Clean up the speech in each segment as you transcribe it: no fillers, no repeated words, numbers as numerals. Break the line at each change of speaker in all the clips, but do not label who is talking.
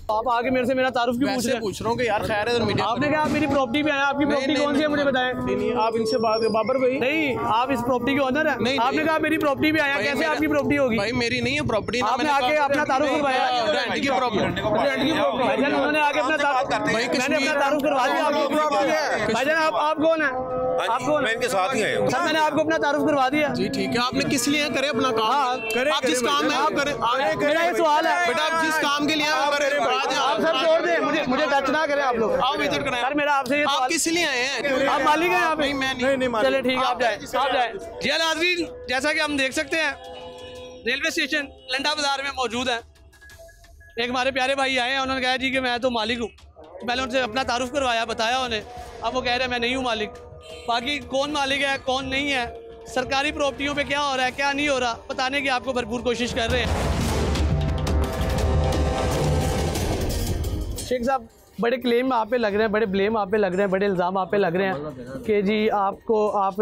आप आगे मेरे से मेरा तारुफ क्यों पूछ रहा हूँ कि यार खैर है मीडिया। आपने कहा आप मेरी प्रॉपर्टी पे आए, आपकी प्रॉपर्टी कौन सी है मुझे बताएं।
नहीं आप इनसे बात है बाबर भाई।
नहीं आप इस प्रॉपर्टी के ओनर है। आपने कहा मेरी प्रॉपर्टी पे आया, कैसे आपकी प्रॉपर्टी होगी?
भाई मेरी नहीं है प्रॉपर्टी।
आपने आके अपना तारुफ करवाया,
रेंट की प्रॉपर्टी।
उन्होंने आके अपना मैंने अपना तारुफ करवा दिया। भाईजान आप कौन है? आप कौन?
मैं इनके साथ ही आया
सर मैंने आपको अपना तारुफ करवा दिया।
जी ठीक है, आपने किस लिए करे अपना काम करें, आप जिस काम में आप करें।
मेरा ये सवाल है
बेटा, आप जिस काम के लिए आप करें
आप सर छोड़ दें, मुझे टच ना करें आप लोग।
आप इधर करें
सर मेरा आपसे ये
आप किस लिए आए हैं?
आप मालिक हैं यहाँ पे?
मैं नहीं।
चलिए ठीक है, आप जाए जी नाज़रीन, जैसा कि हम देख सकते हैं रेलवे स्टेशन लंडा बाजार में मौजूद है। एक हमारे प्यारे भाई आए हैं, उन्होंने कहा जी कि मैं तो मालिक हूँ। पहले उनसे अपना तारुफ करवाया, बताया उन्हें, अब वो कह रहे हैं मैं नहीं हूँ मालिक। बाकी कौन मालिक है कौन नहीं है, सरकारी प्रॉपर्टियों पे क्या हो रहा है क्या नहीं हो रहा, बताने की आपको भरपूर कोशिश कर रहे हैं। शेख साहब बड़े क्लेम आप पे लग रहे हैं, बड़े ब्लेम आप पे लग रहे हैं, बड़े इल्ज़ाम आप पे लग रहे हैं कि जी आप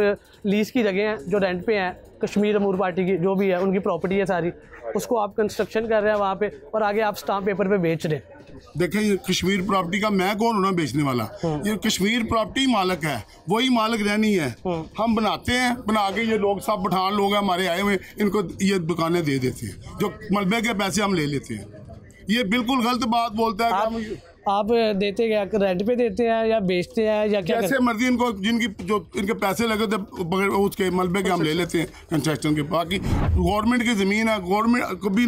लीज़ की जगह हैं जो रेंट पे हैं, कश्मीर अमूर पार्टी की जो भी है उनकी प्रॉपर्टी है सारी, उसको आप कंस्ट्रक्शन कर रहे हैं वहाँ पे और आगे आप स्टाम्प पेपर पे बेच रहे हैं।
देखें ये कश्मीर प्रॉपर्टी का मैं कौन हूँ बेचने वाला, ये कश्मीर प्रॉपर्टी मालिक है, वही मालिक रहनी है। हम बनाते हैं, बना के ये लोग सब पठान लोग हैं हमारे आए हुए, इनको ये दुकानें दे देते हैं, जो मलबे के पैसे हम ले लेते हैं। ये बिल्कुल गलत बात बोलता है।
आप देते क्या, रेंट पे देते हैं या बेचते हैं या क्या?
जैसे मर्जी इनको, जिनकी जो इनके पैसे लगे थे उसके मलबे के हम ले लेते हैं कंस्ट्रक्शन के। बाकी गवर्नमेंट की ज़मीन है, गवर्नमेंट कभी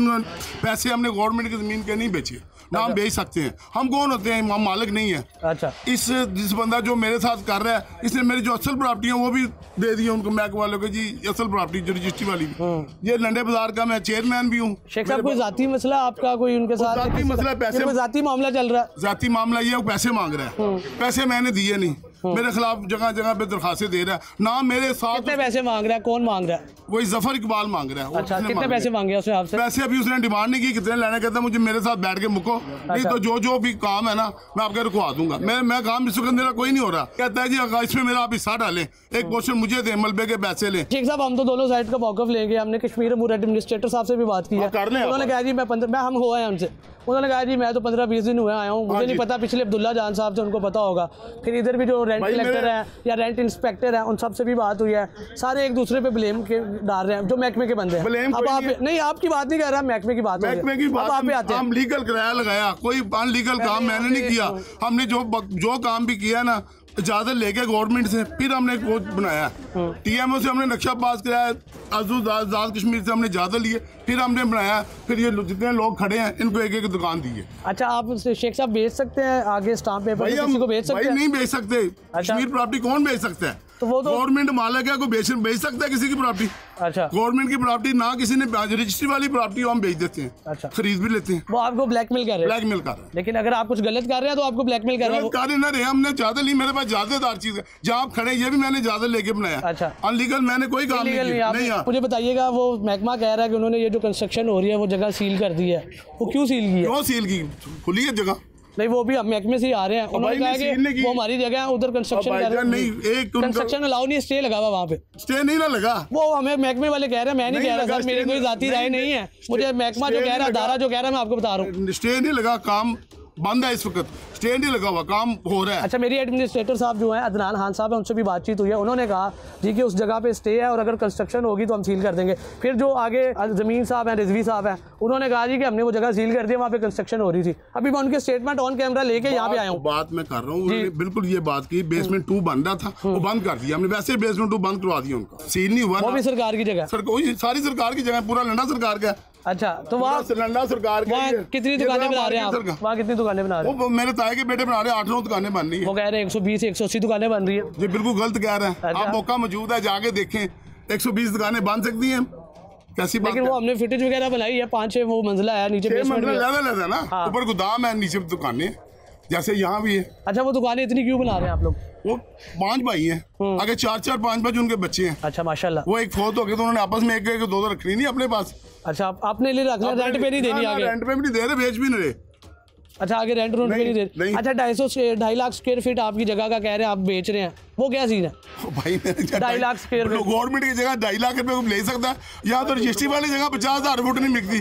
पैसे हमने गवर्नमेंट की ज़मीन के नहीं बेचे, ना हम बेच सकते हैं। हम कौन होते हैं, हम मालिक नहीं है।
अच्छा,
जिस बंदा जो मेरे साथ कर रहा है इसने मेरी जो असल प्रॉपर्टी है वो भी दे दी है उनको, मैक वालों को जी असल प्रॉपर्टी जो रजिस्ट्री वाली। ये लंडे बाजार का मैं चेयरमैन भी हूँ।
शेख साहब कोई जाती मसला आपका, कोई उनके साथ
जाती मसला, पैसे
जाती मामला चल रहा है?
जाती मामला ये पैसे मांग रहा है, पैसे मैंने दिए नहीं, मेरे खिलाफ जगह जगह पे दरखास्तें दे रहा है ना। मेरे साथ
कितने पैसे मांग रहा है, कौन मांग रहा है?
वही जफर इकबाल मांग रहा है।
अच्छा, कितने पैसे मांगे उसने आपसे?
पैसे अभी उसने डिमांड नहीं की कितने लेने, कहता मुझे मेरे साथ बैठ के मुको, नहीं तो जो भी काम है ना मैं आपके रुकवा दूंगा। मैं काम इस वक्त मेरा कोई नहीं हो रहा। कहता है जी इसमें मेरा आप हिस्सा डालें, एक पोर्शन मुझे दे, मलबे के पैसे लें।
शेख साहब हम तो दोनों साइड का मौकफ लेंगे, हमने कश्मीर अमूर एडमिनिस्ट्रेटर साहब से भी बात की है, उन्होंने कहा जी हम हुआ है उनसे, उन्होंने कहा जी मैं तो 15-20 दिन हुए आया हूँ, मुझे नहीं पता, पिछले अब्दुल्ला जान साहब से उनको पता होगा। फिर इधर भी जो रेंट कलेक्टर है या रेंट इंस्पेक्टर है उन सबसे भी बात हुई है, सारे एक दूसरे पे ब्लेम के डाल रहे हैं जो महकमे के बंदे हैं। अब आप नहीं, आपकी बात नहीं कर रहा, महकमे की बात, महकमे की बात। आप आते हैं,
हम लीगल किराया लगाया, कोई अनलीगल काम मैंने नहीं किया। हमने जो काम भी किया ना इजाजत लेके गवर्नमेंट से, फिर हमने वो बनाया, टीएमओ से हमने नक्शा पास कराया, आज़ाद कश्मीर से हमने इजाजत लिए, फिर हमने बनाया, फिर ये जितने लोग खड़े हैं इनको एक एक दुकान दी है।
अच्छा, आप शेख साहब बेच सकते हैं आगे स्टाम्प पेपर किसी को बेच सकते हैं?
नहीं बेच सकते। कश्मीर प्रॉपर्टी कौन बेच सकता है?
तो वो तो
गवर्नमेंट मालिक है, कोई बेच सकता है किसी की प्रॉपर्टी?
अच्छा,
गवर्नमेंट की प्रॉपर्टी ना किसी ने, रजिस्ट्री वाली प्रॉपर्टी हम बेच देते हैं।
अच्छा,
खरीद भी लेते हैं।
वो आपको ब्लैकमेल कर रहे हैं?
ब्लैकमेल कर रहे हैं।
लेकिन अगर आप कुछ गलत कर रहे हैं तो आपको ब्लैकमेल कर रहे हैं?
कार्य ना रहे, हमने ज्यादा ली, मेरे पास ज्यादातर चीज है, जहाँ आप खड़े ये भी मैंने ज्यादा लेके बनाया।
अच्छा,
अनलीगल मैंने कोई काम नहीं।
मुझे बताइएगा, वो महकमा कह रहा है कि उन्होंने ये जो कंस्ट्रक्शन हो रही है वो जगह सील कर दी है, वो क्यों सील की है?
क्यों सील की? खुली है जगह।
नहीं, वो भी हम महकमे से ही आ रहे हैं, उन्होंने कहा कि वो हमारी जगह है, उधर कंस्ट्रक्शन कर रहे हैं।
नहीं, एक
कंस्ट्रक्शन अलाउ नहीं, स्टे लगा हुआ वहाँ पे।
स्टे नहीं ना लगा,
वो हमें महकमे वाले कह रहे हैं, मैं नहीं कह रहा सर, मेरे कोई जाती राय नहीं है, मुझे महकमा जो कह रहा है, अदारा जो कह रहा है, मैं आपको बता रहा हूँ।
स्टे नहीं लगा, काम बंद है इस वक्त, स्टे नहीं लगा हुआ, काम हो रहा है।
अच्छा, मेरी एडमिनिस्ट्रेटर साहब जो हैं अदनान खान साहब है, उनसे भी बातचीत हुई है, उन्होंने कहा जी कि उस जगह पे स्टे है और अगर कंस्ट्रक्शन होगी तो हम सील कर देंगे। फिर जो आगे ज़मीन साहब हैं, रिजवी साहब हैं, उन्होंने कहा जी कि हमने वो जगह सील कर दी, वहाँ पे कंस्ट्रक्शन हो रही थी। अभी मैं उनके स्टेटमेंट ऑन कैमरा लेके यहाँ पे आया हूँ,
बात मैं कर रहा हूँ। बिल्कुल ये बात की, बेसमेंट 2 बन रहा था, वो बंद कर दिया हमने, वैसे बेसमेंट 2 बंद करवा दिया, उनका सील नहीं हुआ।
वो भी सरकार की जगह?
सारी सरकार की जगह, पूरा लंडा सरकार का।
अच्छा, तो वहाँ
लंडा सरकार
कितनी दुकानें बना रहे हैं आप? वहाँ कितनी दुकानें बना रहे हैं?
मेरे ताए के बेटे बना रहे हैं, 8-9 दुकानें बन रही है।
वो कह रहे हैं 120-180 दुकानें बन रही है।
ये बिल्कुल गलत कह रहे हैं। आप मौका मौजूद है, जाके देखें, 120 दुकानें बन सकती हैं, कैसी बात?
लेकिन वो हमने फिटेज वगैरह बनाई है, 5-6 वो मंजिला है, नीचे
लेवल है ना, ऊपर गोदाम है, नीचे दुकानें, जैसे यहाँ भी है।
अच्छा, वो दुकानें इतनी क्यों बना रहे हैं आप लोग?
वो 5 भाई हैं, आगे 4-4, 5-5 उनके बच्चे हैं।
अच्छा, माशाल्लाह।
वो एक फौत हो गए तो उन्होंने आपस में 1-1, 2 रखनी नहीं अपने पास।
अच्छा, आपने लिए रखना, रेंट पे नहीं देनी आगे?
रेंट पे भी नहीं दे रहे, बेच भी नहीं रहे।
अच्छा आगे रेंट रूट भी नहीं दे रहे। अच्छा 2.5 लाख स्क्वायर फीट आपकी जगह का कह रहे हैं आप बेच रहे हैं, वो क्या सीन है?
भाई
2.5 लाख स्क्वायर फीट
गवर्नमेंट की जगह 2.5 लाख रुपए ले सकता है, यहाँ तो रजिस्ट्री वाली जगह 50,000 फुट नहीं मिलती।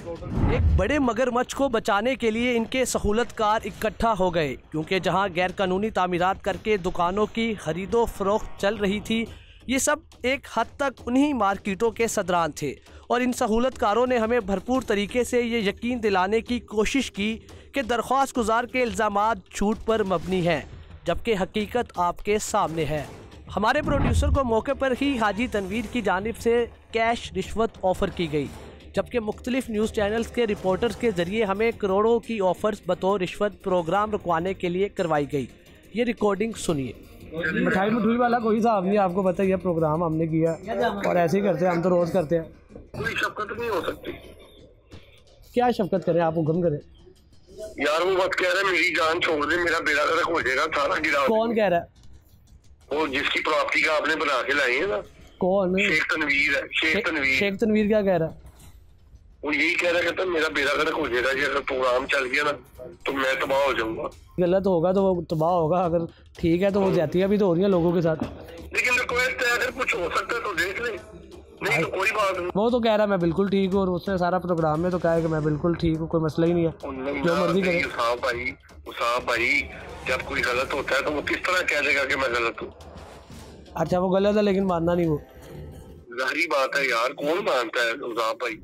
एक बड़े मगरमच्छ को बचाने के लिए इनके सहूलतकार इकट्ठा हो गए, क्योंकि जहां गैर कानूनी तामीरात करके दुकानों की खरीदो फरोख्त चल रही थी, ये सब एक हद तक उन्हीं मार्केटों के सदरान थे। और इन सहूलतकारों ने हमें भरपूर तरीके से ये यकीन दिलाने की कोशिश की कि दरख्वास्त गुजार के इल्ज़ामात झूठ पर मबनी हैं, जबकि हकीकत आपके सामने है। हमारे प्रोड्यूसर को मौके पर ही हाजी तनवीर की जानिब से कैश रिश्वत ऑफ़र की गई, जबकि मुख्तलिफ न्यूज़ चैनल्स के रिपोर्टर्स के ज़रिए हमें करोड़ों की ऑफ़र्स बतौर रिश्वत प्रोग्राम रुकवाने के लिए करवाई गई। ये रिकॉर्डिंग सुनिए।
मिठाई मिठुई वाला कोई हिसाब नहीं, आपको पता ही है प्रोग्राम हमने किया और ऐसे ही करते हैं, हम तो रोज़ करते हैं।
कोई शफकत नहीं हो सकती।
क्या शफकत करें, आप हुक्म करें।
यार वो मत कह रहे मेरी जान छोड़ दे, मेरा बेड़ा गर्क हो जाएगा, सारा गिरा।
कौन कह रहा है?
वो जिसकी प्रॉपर्टी का आपने बना के लाई है ना।
कौन?
शेख तनवीर है।
शेख तनवीर क्या कह रहा है?
वो यही कह रहा है मेरा बेड़ा गर्क हो जाएगा, ये अगर प्रोग्राम चल गया ना तो मैं तबाह हो जाऊंगा।
गलत होगा तो वो तबाह होगा, अगर ठीक है तो वो ज्यादतियां भी तो हो रही हैं लोगों के साथ।
लेकिन रिक्वेस्ट है, अगर कुछ हो सकता है तो देख ले, नहीं तो कोई बात नहीं।
वो तो कह रहा है मैं बिल्कुल ठीक हूँ, और उसने सारा प्रोग्राम में तो कहा है कि मैं बिल्कुल ठीक हूँ, कोई मसला ही नहीं है, जो मर्जी करे।
साहब भाई जब कोई गलत होता है तो वो किस तरह कह देगा कि मैं गलत हूँ?
अच्छा वो गलत है लेकिन मानना नहीं वो।
जाहिर बात है यार, कौन मानता है साहब भाई।